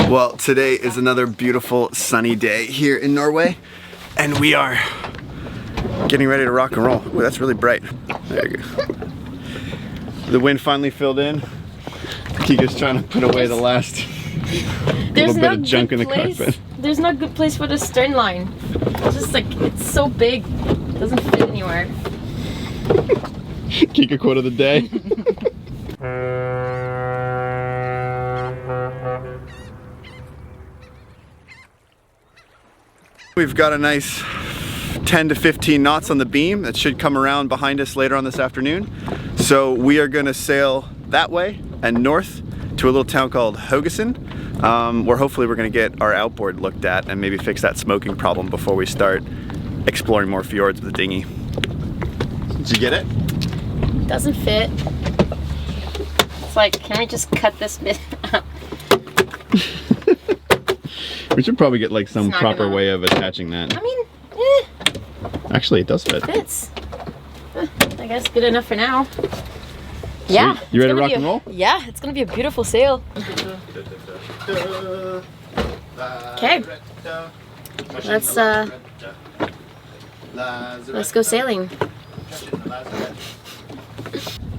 Well, today is another beautiful sunny day here in Norway, and we are getting ready to rock and roll. Ooh, that's really bright. There you go. The wind finally filled in. Kika's trying to put away the last little bit of junk in the carpet. There's no good place for the stern line. It's just like, it's so big. It doesn't fit anywhere. Kika quote of the day. We've got a nice 10 to 15 knots on the beam that should come around behind us later on this afternoon. So we are gonna sail that way and north to a little town called Haugesund, where hopefully we're gonna get our outboard looked at and maybe fix that smoking problem before we start exploring more fjords with the dinghy. Did you get it? Doesn't fit. It's like, can we just cut this bit out? We should probably get like some proper way of attaching that. I mean, Actually, it does fit. It fits. I guess good enough for now. Yeah. You ready to rock and roll? Yeah, it's gonna be a beautiful sail. Okay. Let's go sailing.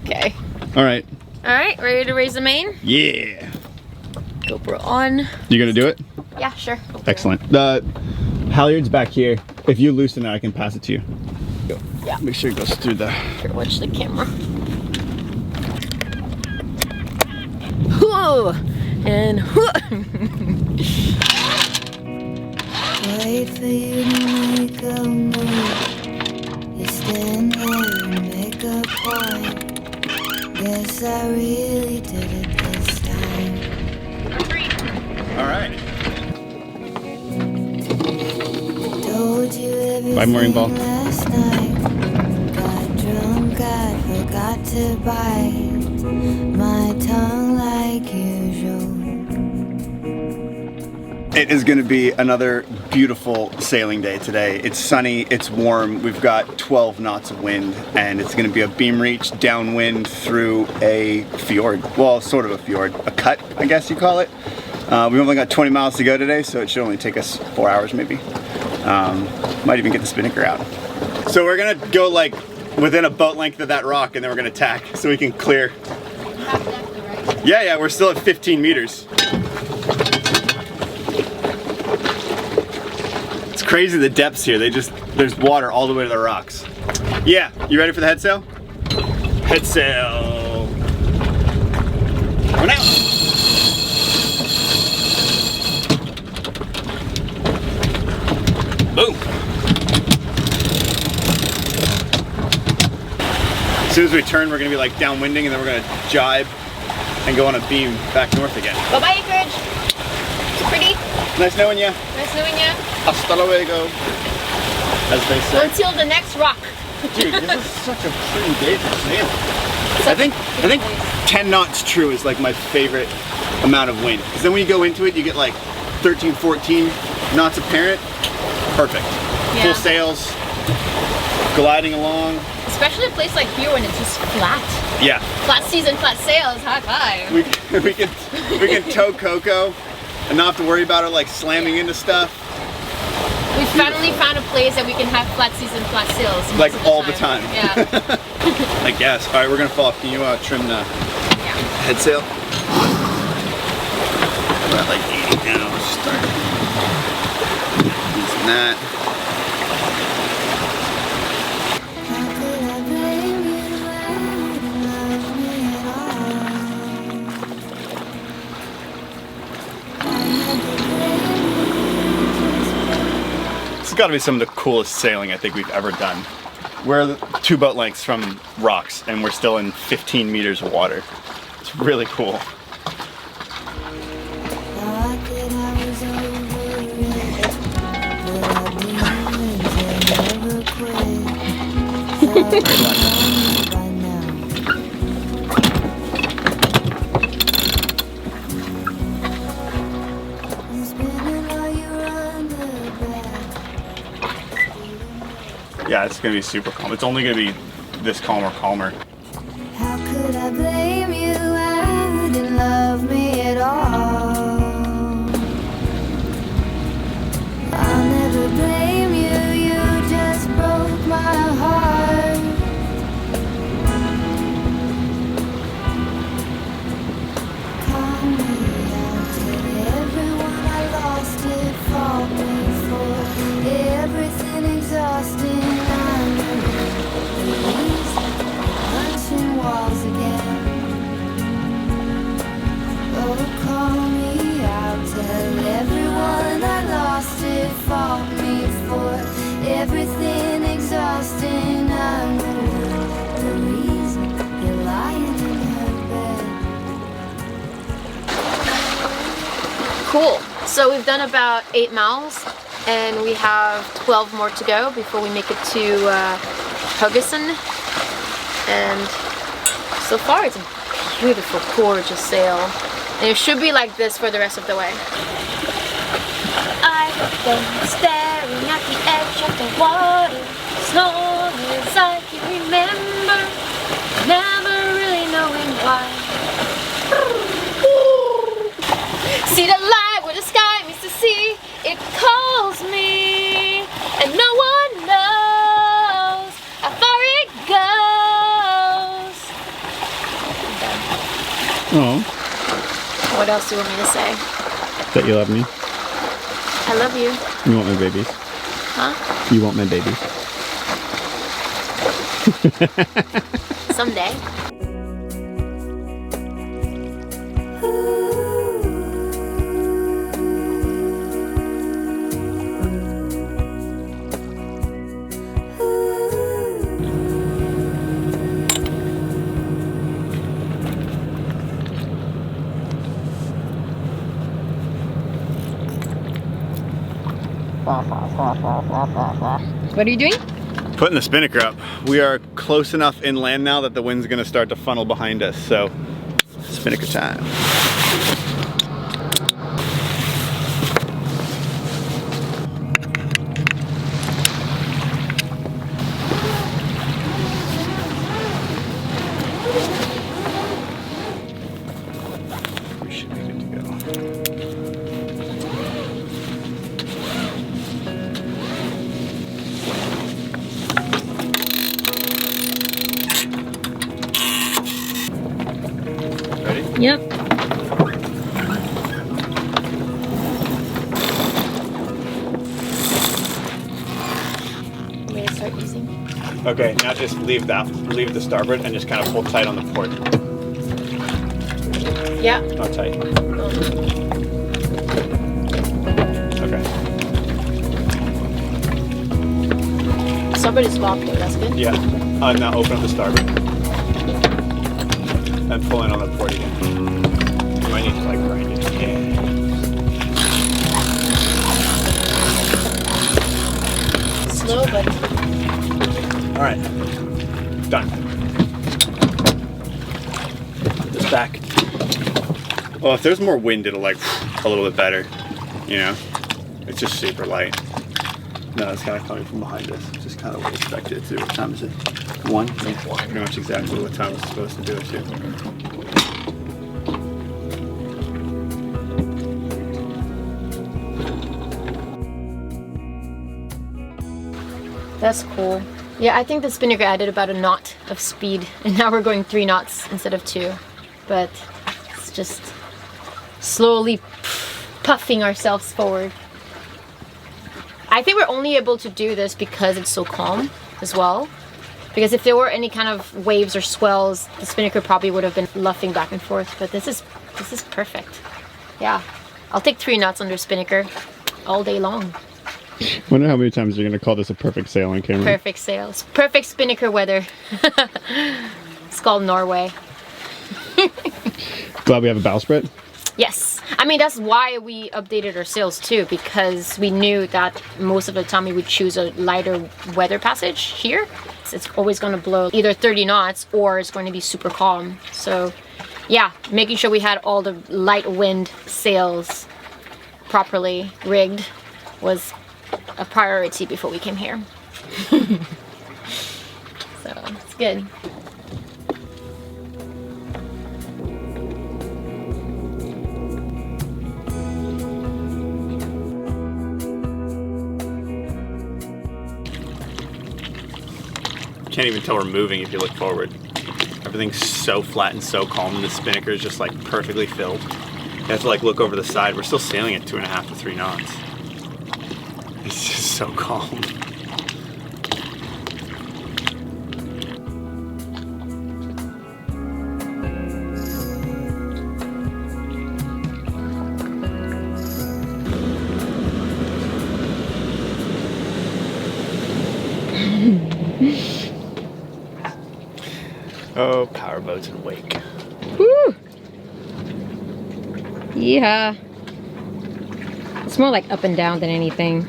Okay. All right. All right, ready to raise the main? Yeah. GoPro on. You gonna do it? Yeah, sure. Excellent. The halyard's back here. If you loosen it, I can pass it to you. Go. Yeah. Make sure it goes through the... Here, watch the camera. Whoa! And wait for you to make a move. You stand there and make a point. Guess I really did it this time. All right. Told you everything Bye, Maureen Ball. last night. Got drunk, I forgot to bite my tongue like usual. It is going to be another beautiful sailing day today. It's sunny, it's warm, we've got 12 knots of wind, and it's going to be a beam reach downwind through a fjord. Well, sort of a fjord, a cut, I guess you call it. We've only got 20 miles to go today, so it should only take us 4 hours maybe. Might even get the spinnaker out. So we're going to go like within a boat length of that rock, and then we're going to tack so we can clear. Yeah, we're still at 15 meters. It's crazy the depths here. There's water all the way to the rocks. Yeah, you ready for the head sail? Head sail. Run out. Boom. As soon as we turn, we're gonna be like downwinding, and then we're gonna jibe and go on a beam back north again. bye-bye, Anchorage. It's pretty. Nice knowing you. Nice knowing you. Hasta luego, as they say. Until the next rock. Dude, this is such a pretty day for sailing. I think 10 knots true is like my favorite amount of wind. Because then when you go into it, you get like 13, 14 knots apparent. Perfect. Yeah. Full sails, gliding along. Especially a place like here when it's just flat. Yeah. Flat season, flat sails, high five. We can tow Coco and not have to worry about her like slamming into stuff. We finally found a place that we can have flat season, flat sails. Like all the time. Yeah. I guess. All right, we're gonna fall off. Can you trim the head sail? We're at like 80 now. Let's start using that. This has got to be some of the coolest sailing I think we've ever done. We're 2 boat lengths from rocks, and we're still in 15 meters of water. It's really cool. Yeah, it's gonna be super calm. It's only gonna be this calm or calmer. How could I blame you? I wouldn't love me at all. Cool. So we've done about 8 miles and we have 12 more to go before we make it to Haugesund. And so far it's a beautiful, gorgeous sail. And it should be like this for the rest of the way. I have been staring at the edge of the water as long as I can remember, never really knowing why. See the light where the sky meets the sea, it calls me, and no one knows how far it goes. Oh. What else do you want me to say? That you love me. I love you. You want my babies. Huh? You want my babies. Someday. What are you doing? Putting the spinnaker up. We are close enough inland now that the wind's gonna start to funnel behind us, so spinnaker time. We should be good to go. Yep. I'm gonna start using. Okay, now just leave the starboard and just kind of pull tight on the port. Yeah. Not tight. Okay. Starboard is locked though, that's good. Yeah. Now open up the starboard. And pull in on the port again. You might need to like grind it. Yeah. Slow, but Alright. Done. Put this back. Well, if there's more wind, it'll like a little bit better. You know? It's just super light. No, it's kind of coming from behind us. Just kind of what we expected it to. What time is it? 1? Yeah, pretty much exactly what time I was supposed to do it too. that's cool. Yeah, I think the spinnaker added about a knot of speed, and now we're going 3 knots instead of 2. But it's just slowly puffing ourselves forward. I think we're only able to do this because it's so calm as well. Because if there were any kind of waves or swells, the spinnaker probably would have been luffing back and forth. But this is perfect. Yeah, I'll take 3 knots under spinnaker all day long. Wonder how many times you're gonna call this a perfect sail on camera. Perfect sails. Perfect spinnaker weather. It's called Norway. Glad we have a bowsprit. Yes. I mean, that's why we updated our sails too, because we knew that most of the time we would choose a lighter weather passage here. It's always going to blow either 30 knots or it's going to be super calm. So yeah, making sure we had all the light wind sails properly rigged was a priority before we came here. So it's good. Can't even tell we're moving if you look forward. Everything's so flat and so calm, and the spinnaker is just like perfectly filled. You have to like look over the side. We're still sailing at 2.5 to 3 knots. It's just so calm. Oh, powerboats and wake. Woo! Yeah. It's more like up and down than anything.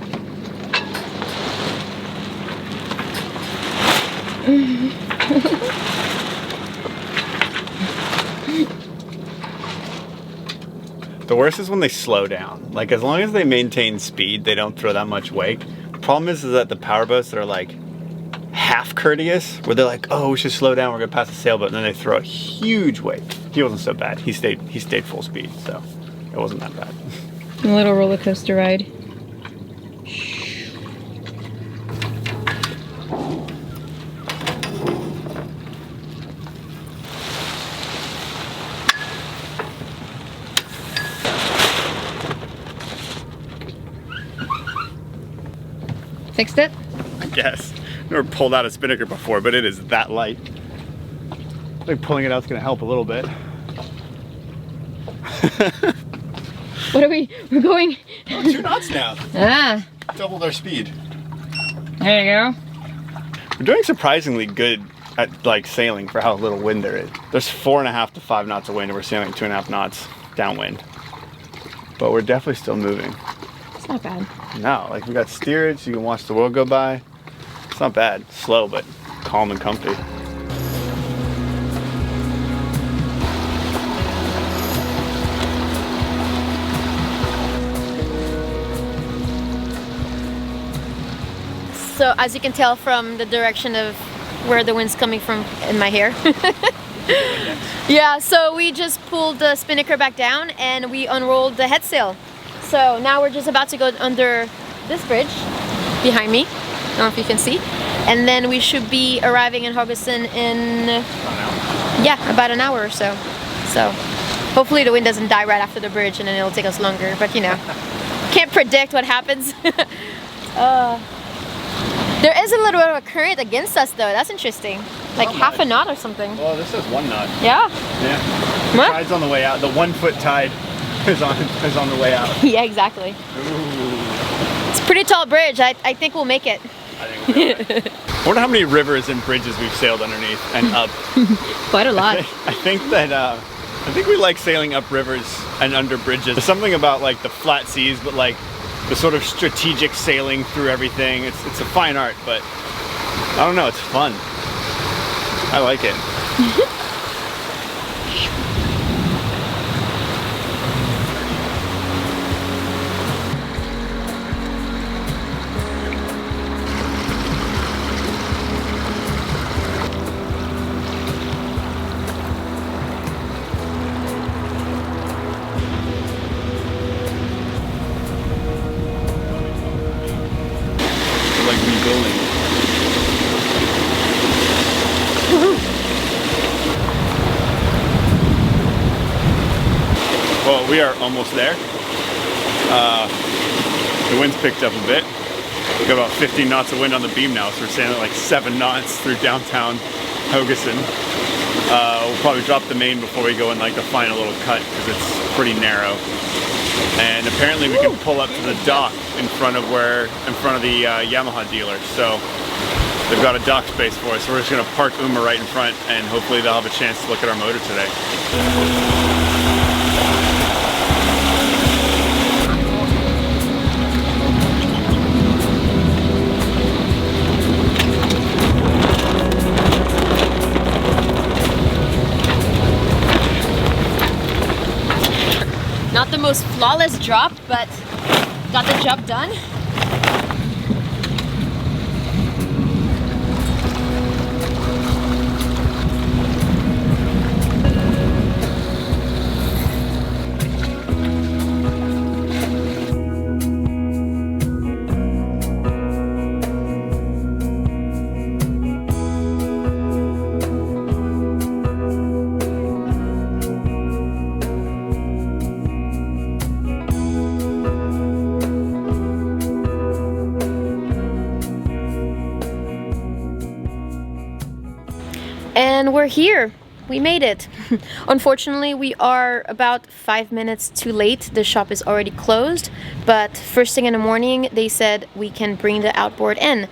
The worst is when they slow down. Like, as long as they maintain speed, they don't throw that much wake. The problem is that the powerboats that are like half courteous, where they're like, oh, we should slow down, we're gonna pass the sailboat, and then they throw a huge wake. He wasn't so bad. He stayed full speed, so it wasn't that bad. A little roller coaster ride. Fixed it? I guess. Never pulled out a spinnaker before, but it is that light. I think pulling it out is gonna help a little bit. What are we? We're going. Oh, 2 knots now. Ah, Doubled our speed. there you go. We're doing surprisingly good at like sailing for how little wind there is. There's 4.5 to 5 knots of wind, and we're sailing 2.5 knots downwind. But we're definitely still moving. It's not bad. No, like we got steerage, you can watch the world go by. It's not bad. Slow, but calm and comfy. So as you can tell from the direction of where the wind's coming from in my hair. Yeah, so we just pulled the spinnaker back down and we unrolled the head sail. So now we're just about to go under this bridge behind me. I don't know if you can see. And then we should be arriving in Haugesund in, yeah, about an hour or so. So hopefully the wind doesn't die right after the bridge and then it'll take us longer. But you know, can't predict what happens. There is a little bit of a current against us though. That's interesting. Like half a knot or something. Well, this is 1 knot. Yeah. Yeah. What? Tide's on the way out. The 1 foot tide is on the way out. Yeah, exactly. Ooh. It's a pretty tall bridge. I think we'll make it. I think we're right. I wonder how many rivers and bridges we've sailed underneath and up. Quite a lot. I think we like sailing up rivers and under bridges. There's something about like the flat seas, but like the sort of strategic sailing through everything. It's a fine art, but I don't know, it's fun. I like it. Like rebuilding. Well, we are almost there. The wind's picked up a bit. We've got about 15 knots of wind on the beam now, so we're sailing at like 7 knots through downtown Haugesund. We'll probably drop the main before we go in like the final little cut because it's pretty narrow. And apparently we can pull up to the dock in front of the Yamaha dealer. So they've got a dock space for us. So we're just gonna park Uma right in front and hopefully they'll have a chance to look at our motor today. Not the most flawless drop, but got the job done. And we're here. We made it. Unfortunately, we are about 5 minutes too late. The shop is already closed, but first thing in the morning, they said we can bring the outboard in.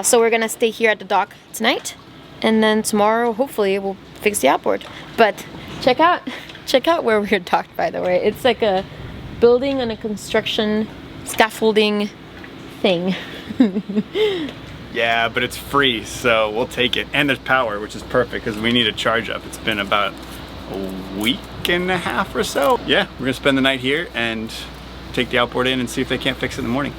So we're gonna stay here at the dock tonight, and then tomorrow, hopefully, we'll fix the outboard. But check out where we're docked, by the way. It's like a building and a construction scaffolding thing. Yeah, but it's free, so we'll take it. And there's power, which is perfect because we need a charge up. It's been about a week and a half or so. Yeah, we're gonna spend the night here and take the outboard in and see if they can't fix it in the morning.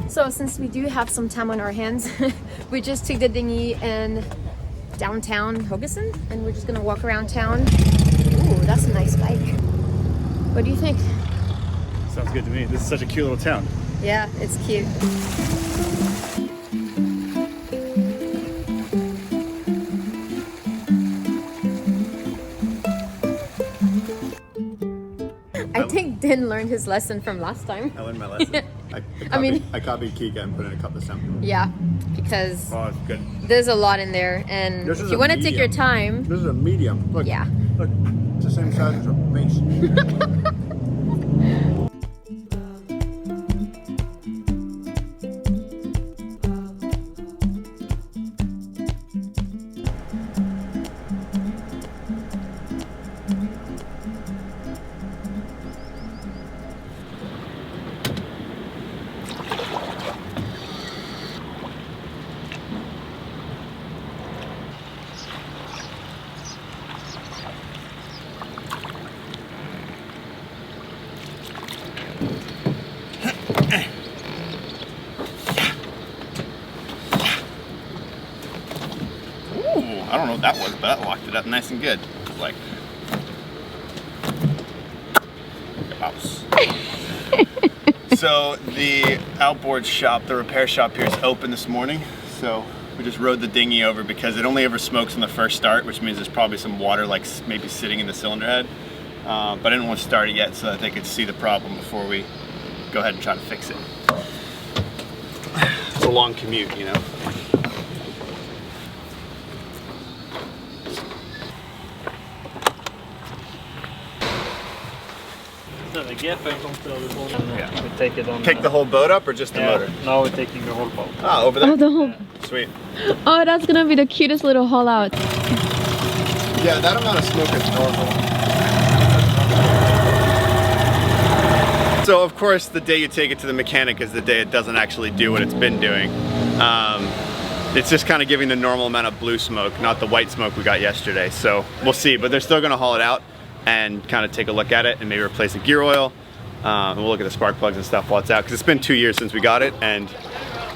So since we do have some time on our hands, we just took the dinghy in downtown Haugesund and we're just gonna walk around town. Ooh, that's a nice bike. What do you think? Sounds good to me. This is such a cute little town. Yeah, it's cute. I think Din learned his lesson from last time. I learned my lesson. I copied Kika and put in a cup this time. Yeah, because Oh, it's good. there's a lot in there, and This if is you a want to take your medium. time, This is a medium. Look. yeah. Look. It's the same size as a face. Ooh, I don't know what that was, but that locked it up nice and good. Like a house. So the outboard shop, the repair shop here is open this morning. So we just rode the dinghy over because it only ever smokes on the first start, which means there's probably some water like maybe sitting in the cylinder head. But I didn't want to start it yet so that they could see the problem before we go ahead and try to fix it. It's a long commute, you know. The geffen comes to the whole. Yeah. We take it on. Take the whole boat up or just the motor? Now we're taking the whole boat. Ah, over there? Oh, the whole. Sweet. Oh, that's gonna be the cutest little haul out. Yeah, that amount of smoke is normal. So of course the day you take it to the mechanic is the day it doesn't actually do what it's been doing. It's just kind of giving the normal amount of blue smoke, not the white smoke we got yesterday. So we'll see, but they're still gonna haul it out and kind of take a look at it and maybe replace the gear oil. And we'll look at the spark plugs and stuff while it's out, because it's been 2 years since we got it and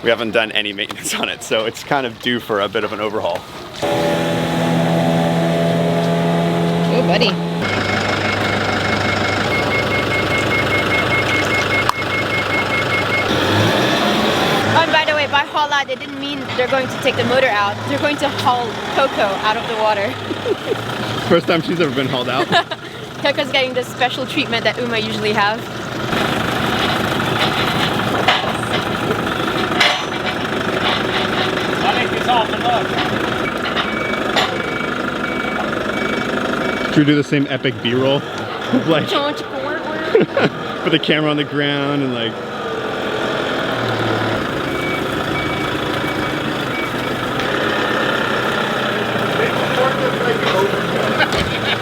we haven't done any maintenance on it. So it's kind of due for a bit of an overhaul. Oh, buddy. Oh, and by the way, by haul out, they didn't mean they're going to take the motor out. They're going to haul Coco out of the water. First time she's ever been hauled out. Coco's getting the special treatment that Uma usually have. I think it's off and up. Should we do the same epic B-roll? Like, Don't you go. put the camera on the ground and like...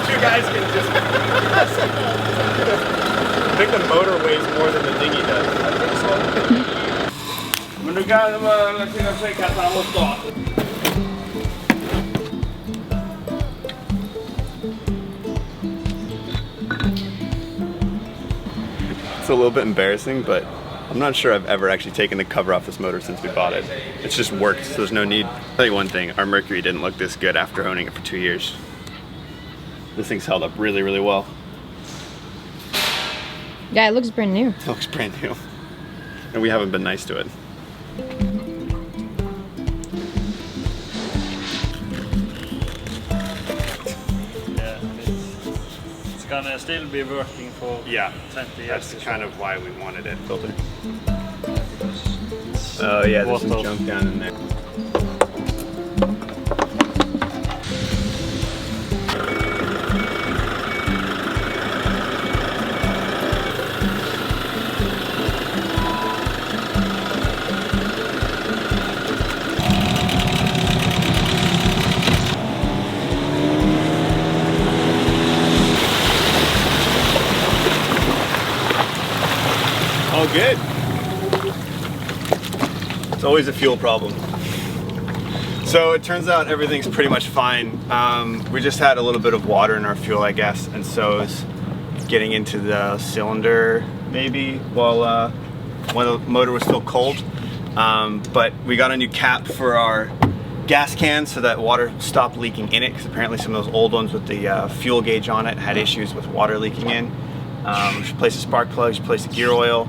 Two guys can just... I think the motor weighs more than the dinghy does. I think so. Men du kan lägga checka att han måste stå. It's a little bit embarrassing, but I'm not sure I've ever actually taken the cover off this motor since we bought it. It's just worked, so there's no need. I'll tell you one thing, our Mercury didn't look this good after owning it for 2 years. This thing's held up really, really well. Yeah, it looks brand new. It looks brand new. And we haven't been nice to it. Yeah, it's got can still be working for Yeah, 20 years. that's or so. kind of why we wanted it. Filter. Oh yeah, there's some Water. junk down in there. All good. It's always a fuel problem. So it turns out everything's pretty much fine. We just had a little bit of water in our fuel, I guess, and so it's getting into the cylinder maybe while when the motor was still cold. But we got a new cap for our gas can so that water stopped leaking in it, because apparently some of those old ones with the fuel gauge on it had issues with water leaking in. We replaced the spark plugs, replaced the gear oil,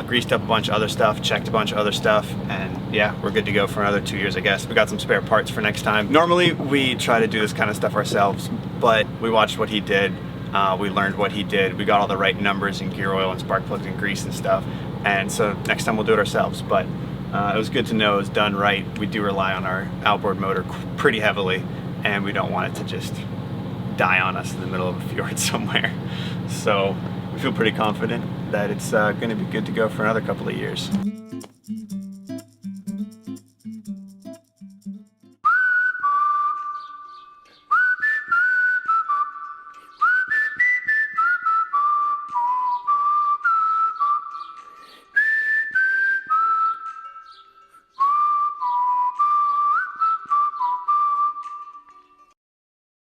greased up a bunch of other stuff, checked a bunch of other stuff, and yeah, we're good to go for another 2 years, I guess. We got some spare parts for next time. Normally we try to do this kind of stuff ourselves, but we watched what he did, we learned what he did, we got all the right numbers in gear oil and spark plugs and grease and stuff, and so next time we'll do it ourselves. But it was good to know it was done right. We do rely on our outboard motor pretty heavily, and we don't want it to just die on us in the middle of a fjord somewhere. So we feel pretty confident that it's going to be good to go for another couple of years.